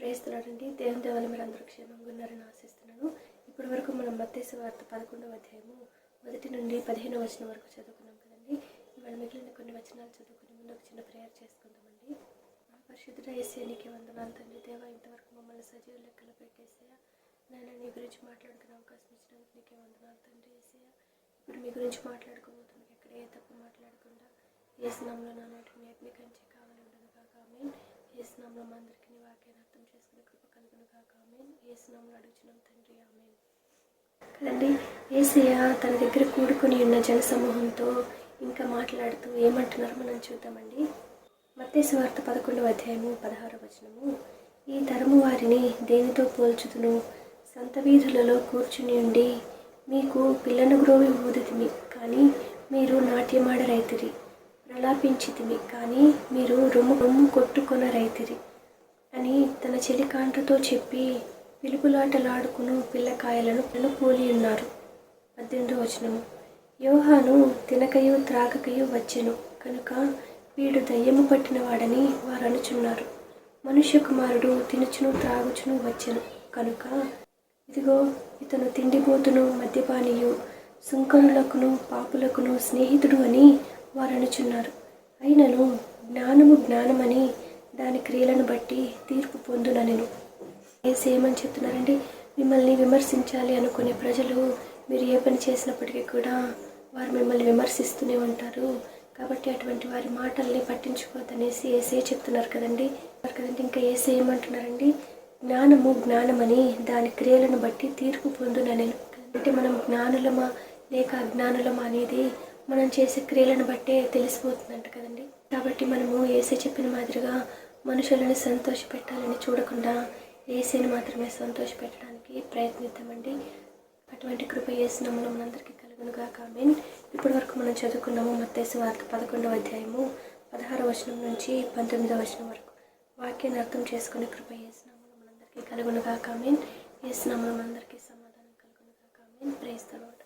ప్రేస్తున్నాడండి. దేవుని దేవాలయం మీరు అందరూ క్షేమంగా ఉన్నారని ఆశిస్తున్నాను. ఇప్పటి వరకు మనం మత్తయి సువార్త 11వ అధ్యాయము 1 నుండి 15వ వచనం వరకు చదువుకున్నాం కదండి. ఇవాళ మిగిలిన కొన్ని వచనాలు చదువుకునే ముందు ఒక చిన్న ప్రేయర్ చేసుకుందామండి. పరిశుద్ధుడ యేసయ్య నీకే వందనాలు తండ్రి. దేవా, ఇంతవరకు మమ్మల్ని సజీవ లెక్కలో పెట్టేసయ్యా నేను నీ గురించి మాట్లాడుకునే అవకాశం ఇచ్చినందుకు నీకే వందనాలు తండ్రి. యేసయ్య ఇప్పుడు మీ గురించి మాట్లాడుకోబోతున్నాను. ఎక్కడ ఏ తప్పు మాట్లాడకుండా యేసు నామములో నా నోటిని నేర్పి కంచి కావాలి ఉండదు కాక ఆమేన్. యేసు నామములో మా అందరికీ నీ వాక్యాన్ని అర్థం చేసుకునే కృప కలుగును కాక ఆమేన్. యేసు నామములో అడుగుచున్నాం తండ్రి, ఆమేన్. కదండి, యేసయ్య తన దగ్గర కూడుకొని ఉన్న జన సమూహంతో ఇంకా మాట్లాడుతూ ఏమంటున్నారో మనం చూద్దామండి. మత్తయి సువార్త 11వ అధ్యాయము 16వ వచనము. ఈ తరము వారిని దేనితో పోల్చుదును? సంత వీధులలో కూర్చుని ఉండి మీకు పిల్లను గ్రోవి ఊదితిమి, కానీ మీరు నాట్యమాడరైతిరి. ప్రలాపించితిమి, కానీ మీరు రొమ్ము కొట్టుకొన రైతిరి అని తన చెలికాండ్రతో చెప్పి పిలుపులాటలాడుకును పిల్లకాయలను పోలి ఉన్నారు. 18వ వచనము. యోహాను తినకయు త్రాగకయు వచ్చెను కనుక వీడు దయ్యము పట్టిన వాడని వారు అనుచున్నారు. మనుష్య కుమారుడు తినుచును త్రాగుచును వచ్చెను కనుక ఇదిగో ఇతను తిండిపోతును మద్యపానీయు సుంకరులకును పాపులకును స్నేహితుడు అని వారు అనుచున్నారు. అయినను జ్ఞానము జ్ఞానమని దాని క్రియలను బట్టి తీర్పు పొందుననెను. ఏమని చెప్తున్నారండి? మిమ్మల్ని విమర్శించాలి అనుకునే ప్రజలు మీరు ఏ పని చేసినప్పటికీ కూడా వారు మిమ్మల్ని విమర్శిస్తూనే ఉంటారు. కాబట్టి అటువంటి వారి మాటల్ని పట్టించుకోవద్దనేసి ఏసే చెప్తున్నారు కదండి. ఇంకా ఏసే ఏమంటున్నారండి? జ్ఞానము జ్ఞానమని దాని క్రియలను బట్టి తీర్పు పొందుననెను. అంటే మనం జ్ఞానులమా లేక అజ్ఞానులమా అనేది మనం చేసే క్రియలను బట్టే తెలిసిపోతుందంట కదండి. కాబట్టి మనము ఏసే చెప్పిన మాదిరిగా మనుషులను సంతోషపెట్టాలని చూడకుండా ఏసేని మాత్రమే సంతోషపెట్టడానికి ప్రయత్నిద్దామండి. అటువంటి కృప యేసు నామములో మనందరికీ కలుగును గాక ఆమేన్. ఇప్పటి వరకు మనం చదువుకున్నాము మత్తయి సువార్త 11వ అధ్యాయము 16వ వచనం నుంచి 19వ వచనం వరకు. వాక్యాన్ని అర్థం చేసుకునే కృప యేసు నామములో మనందరికీ కలుగును గాక ఆమేన్. యేసు నామములో మనందరికీ సమాధానం కలుగును గాక ఆమేన్. Praise the lord.